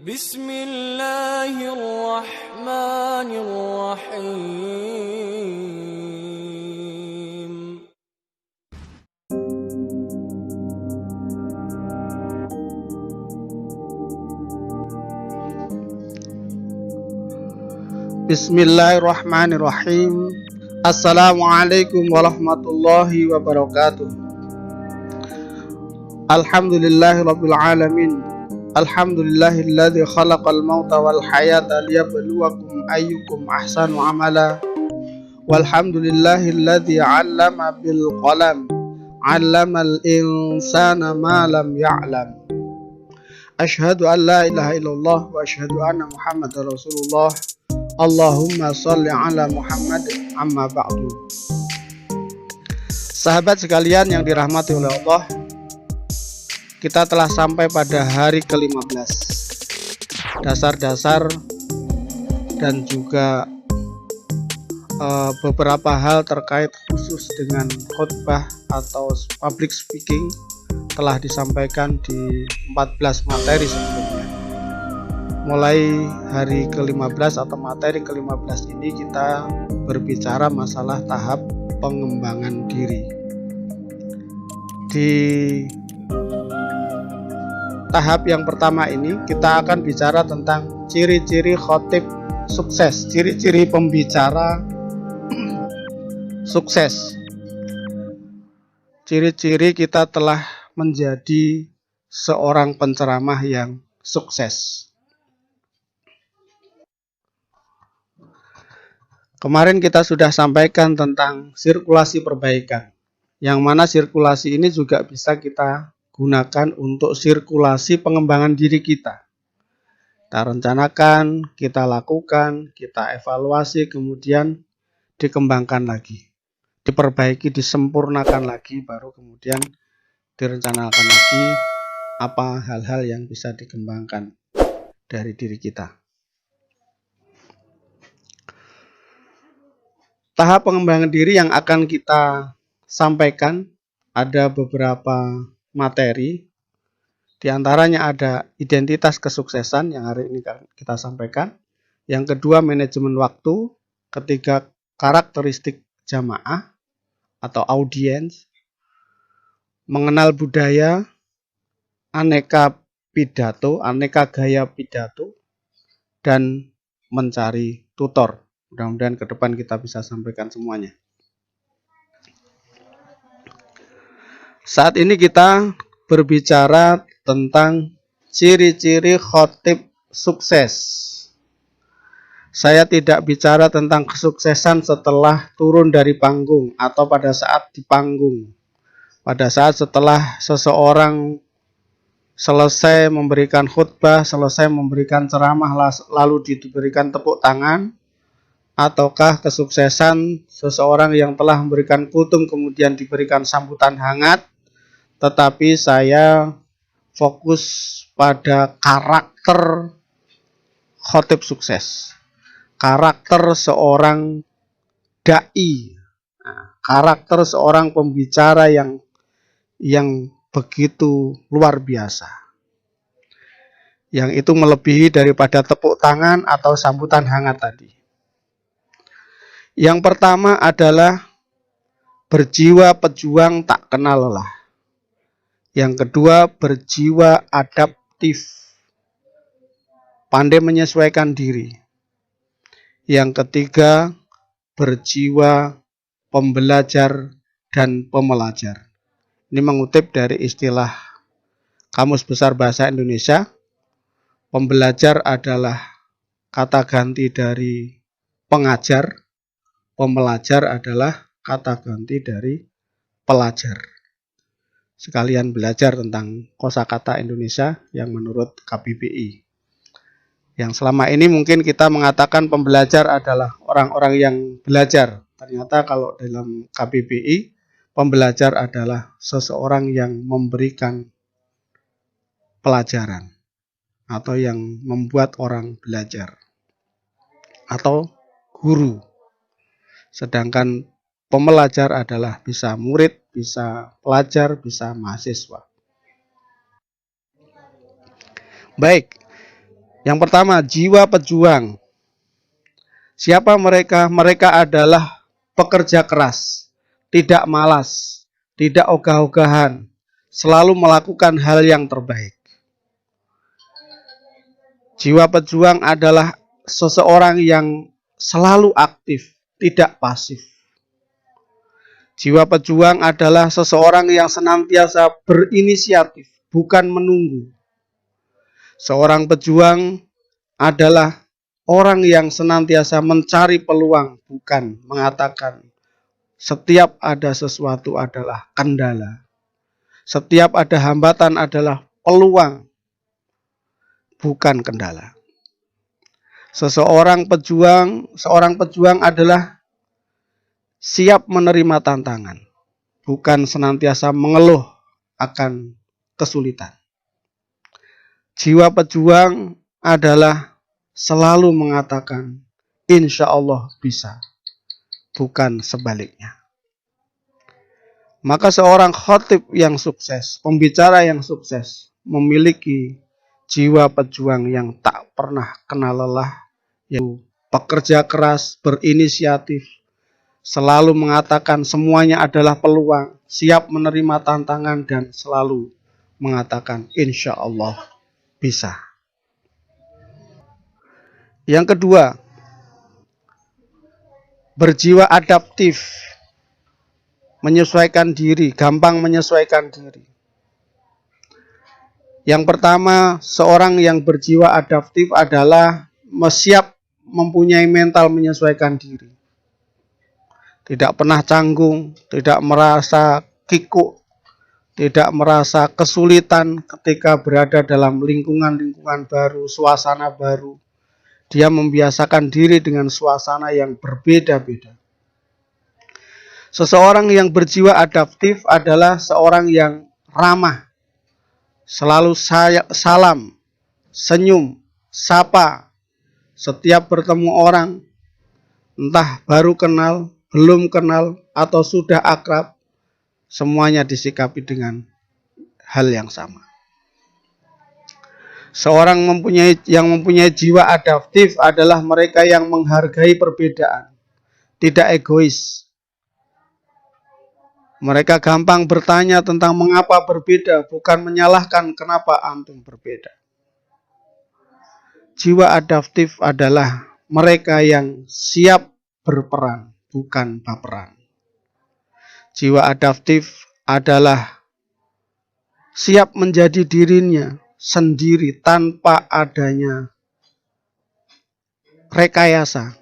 Bismillahirrahmanirrahim. Bismillahirrahmanirrahim. Assalamualaikum warahmatullahi wabarakatuh. Alhamdulillahirabbil alamin. Alhamdulillahilladzi khalaqal mauta wal hayata liyabluwakum ayyukum ahsanu amala. Walhamdulillahilladzi 'allama bil qalam, 'allamal insana ma lam ya'lam. Asyhadu an la ilaha illallah wa asyhadu anna Muhammadar Rasulullah. Allahumma sholli ala Muhammad amma ba'du. Sahabat sekalian yang dirahmati oleh Allah, kita telah sampai pada hari ke-15. Dasar-dasar dan juga beberapa hal terkait khusus dengan khutbah atau public speaking telah disampaikan di 14 materi sebelumnya. Mulai hari ke-15 atau materi ke-15 ini kita berbicara masalah tahap pengembangan diri. Di tahap yang pertama ini kita akan bicara tentang ciri-ciri khotib sukses, ciri-ciri pembicara sukses. Ciri-ciri kita telah menjadi seorang penceramah yang sukses. Kemarin kita sudah sampaikan tentang sirkulasi perbaikan, yang mana sirkulasi ini juga bisa kita gunakan untuk sirkulasi pengembangan diri kita. Kita rencanakan, kita lakukan, kita evaluasi, kemudian dikembangkan lagi, diperbaiki, disempurnakan lagi, baru kemudian direncanakan lagi apa hal-hal yang bisa dikembangkan dari diri kita. Tahap pengembangan diri yang akan kita sampaikan ada beberapa materi. Di antaranya ada identitas kesuksesan yang hari ini kita sampaikan. Yang kedua, manajemen waktu. Ketiga, karakteristik jamaah atau audiens. Mengenal budaya, aneka pidato, aneka gaya pidato, dan mencari tutor. Mudah-mudahan ke depan kita bisa sampaikan semuanya. Saat ini kita berbicara tentang ciri-ciri khotib sukses. Saya tidak bicara tentang kesuksesan setelah turun dari panggung atau pada saat di panggung. Pada saat setelah seseorang selesai memberikan khutbah, selesai memberikan ceramah, lalu diberikan tepuk tangan, ataukah kesuksesan seseorang yang telah memberikan kutung kemudian diberikan sambutan hangat, tetapi saya fokus pada karakter khotib sukses, karakter seorang dai, karakter seorang pembicara yang begitu luar biasa, yang itu melebihi daripada tepuk tangan atau sambutan hangat tadi. Yang pertama adalah berjiwa pejuang tak kenal lelah. Yang kedua, berjiwa adaptif, pandai menyesuaikan diri. Yang ketiga, berjiwa pembelajar dan pemelajar. Ini mengutip dari istilah Kamus Besar Bahasa Indonesia. Pembelajar adalah kata ganti dari pengajar. Pembelajar adalah kata ganti dari pelajar. Sekalian belajar tentang kosakata Indonesia yang menurut KBBI. Yang selama ini mungkin kita mengatakan pembelajar adalah orang-orang yang belajar. Ternyata kalau dalam KBBI, pembelajar adalah seseorang yang memberikan pelajaran atau yang membuat orang belajar atau guru. Sedangkan pembelajar adalah bisa murid, bisa pelajar, bisa mahasiswa. Baik, Yang pertama, jiwa pejuang. Siapa mereka? Mereka adalah pekerja keras, tidak malas, tidak ogah-ogahan, selalu melakukan hal yang terbaik. Jiwa pejuang adalah seseorang yang selalu aktif, tidak pasif. Jiwa pejuang adalah seseorang yang senantiasa berinisiatif, bukan menunggu. Seorang pejuang adalah orang yang senantiasa mencari peluang, bukan mengatakan setiap ada sesuatu adalah kendala. Setiap ada hambatan adalah peluang, bukan kendala. Seorang pejuang adalah siap menerima tantangan, bukan senantiasa mengeluh akan kesulitan. Jiwa pejuang adalah selalu mengatakan, insya Allah bisa, bukan sebaliknya. Maka seorang khatib yang sukses, pembicara yang sukses, memiliki jiwa pejuang yang tak pernah kenal lelah, yaitu pekerja keras, berinisiatif, selalu mengatakan semuanya adalah peluang, siap menerima tantangan, dan selalu mengatakan insya Allah bisa. Yang kedua, berjiwa adaptif, menyesuaikan diri, gampang menyesuaikan diri. Yang pertama, seorang yang berjiwa adaptif adalah siap mempunyai mental menyesuaikan diri. Tidak pernah canggung, tidak merasa kikuk, tidak merasa kesulitan ketika berada dalam lingkungan-lingkungan baru, suasana baru. Dia membiasakan diri dengan suasana yang berbeda-beda. Seseorang yang berjiwa adaptif adalah seorang yang ramah, selalu salam, senyum, sapa. Setiap bertemu orang, entah baru kenal, belum kenal, atau sudah akrab, semuanya disikapi dengan hal yang sama. Seorang yang mempunyai jiwa adaptif adalah mereka yang menghargai perbedaan, tidak egois. Mereka gampang bertanya tentang mengapa berbeda, bukan menyalahkan kenapa antum berbeda. Jiwa adaptif adalah mereka yang siap berperan, bukan baperan. Jiwa adaptif adalah siap menjadi dirinya sendiri tanpa adanya rekayasa.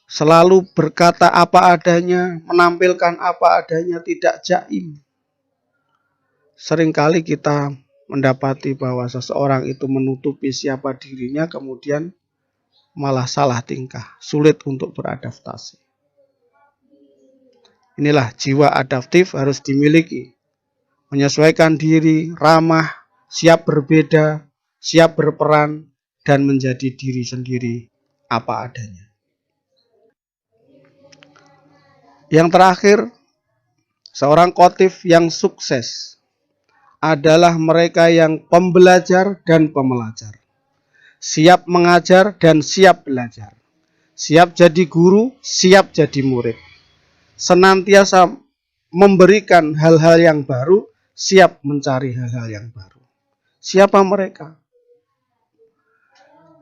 Selalu berkata apa adanya, menampilkan apa adanya, tidak jaim. Seringkali kita mendapati bahwa seseorang itu menutupi siapa dirinya, kemudian malah salah tingkah, sulit untuk beradaptasi. Inilah jiwa adaptif harus dimiliki. Menyesuaikan diri, ramah, siap berbeda, siap berperan, dan menjadi diri sendiri apa adanya. Yang terakhir, seorang khatib yang sukses adalah mereka yang pembelajar dan pemelajar. Siap mengajar dan siap belajar. Siap jadi guru, siap jadi murid. Senantiasa memberikan hal-hal yang baru, siap mencari hal-hal yang baru. Siapa mereka?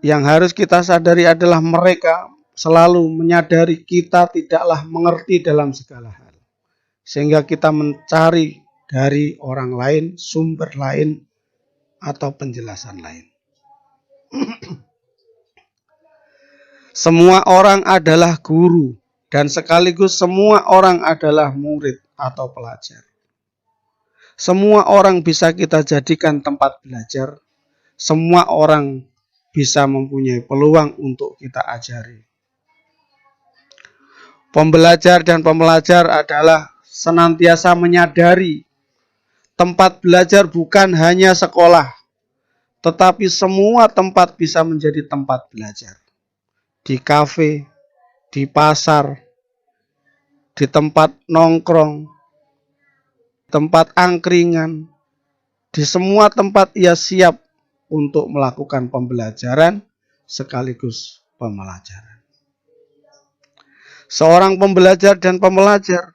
Yang harus kita sadari adalah mereka selalu menyadari kita tidaklah mengerti dalam segala hal. Sehingga kita mencari dari orang lain, sumber lain, atau penjelasan lain. Semua orang adalah guru, dan sekaligus semua orang adalah murid atau pelajar. Semua orang bisa kita jadikan tempat belajar. Semua orang bisa mempunyai peluang untuk kita ajari. Pembelajar dan pemelajar adalah senantiasa menyadari tempat belajar bukan hanya sekolah, tetapi semua tempat bisa menjadi tempat belajar. Di kafe, di pasar, di tempat nongkrong, tempat angkringan, di semua tempat ia siap untuk melakukan pembelajaran sekaligus pembelajaran. Seorang pembelajar dan pembelajar,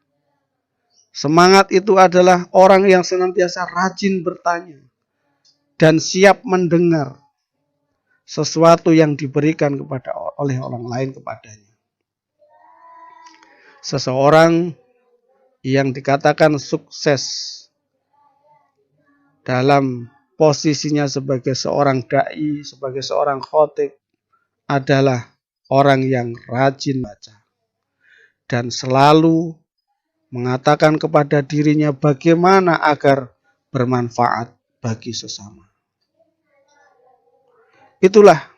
semangat itu adalah orang yang senantiasa rajin bertanya dan siap mendengar sesuatu yang diberikan oleh orang lain kepadanya. Seseorang yang dikatakan sukses dalam posisinya sebagai seorang dai, sebagai seorang khatib adalah orang yang rajin baca dan selalu mengatakan kepada dirinya bagaimana agar bermanfaat bagi sesama. Itulah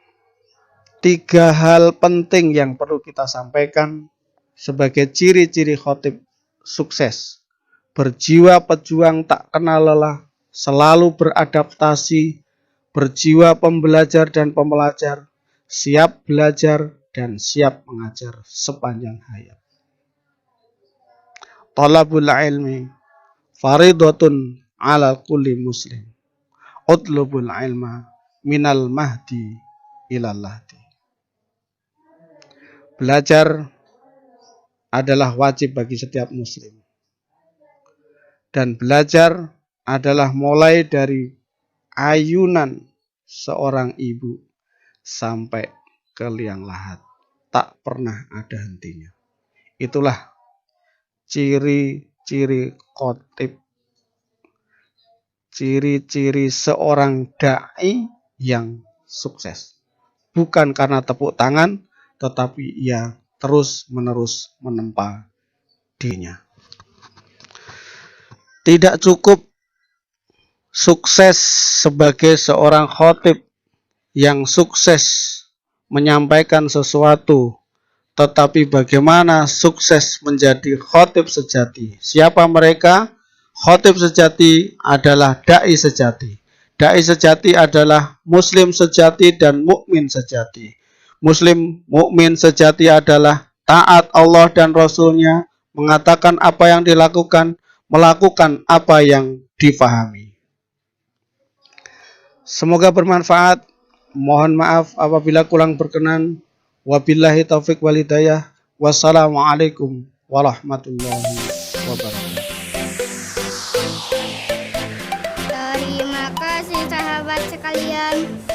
3 hal penting yang perlu kita sampaikan sebagai ciri-ciri khatib sukses. Berjiwa pejuang tak kenal lelah, selalu beradaptasi, berjiwa pembelajar dan pembelajar, siap belajar dan siap mengajar sepanjang hayat. Talabul ilmi faridatun ala kulli muslim. Utlubul ilma minal mahdi ilal lahdi. Belajar adalah wajib bagi setiap muslim. Dan belajar adalah mulai dari ayunan seorang ibu sampai ke liang lahat. Tak pernah ada hentinya. Itulah ciri-ciri khatib, ciri-ciri seorang dai yang sukses. Bukan karena tepuk tangan, tetapi ia terus-menerus menempa dirinya. Tidak cukup sukses sebagai seorang khatib yang sukses menyampaikan sesuatu, tetapi bagaimana sukses menjadi khatib sejati. Siapa mereka? Khatib sejati adalah dai sejati. Dai sejati adalah muslim sejati dan mukmin sejati. Muslim mukmin sejati adalah taat Allah dan Rasul-Nya, mengatakan apa yang dilakukan, melakukan apa yang difahami. Semoga bermanfaat. Mohon maaf apabila kurang berkenan. Wabillahi taufik wal hidayah. Wassalamualaikum warahmatullahi wabarakatuh. Terima kasih sahabat sekalian.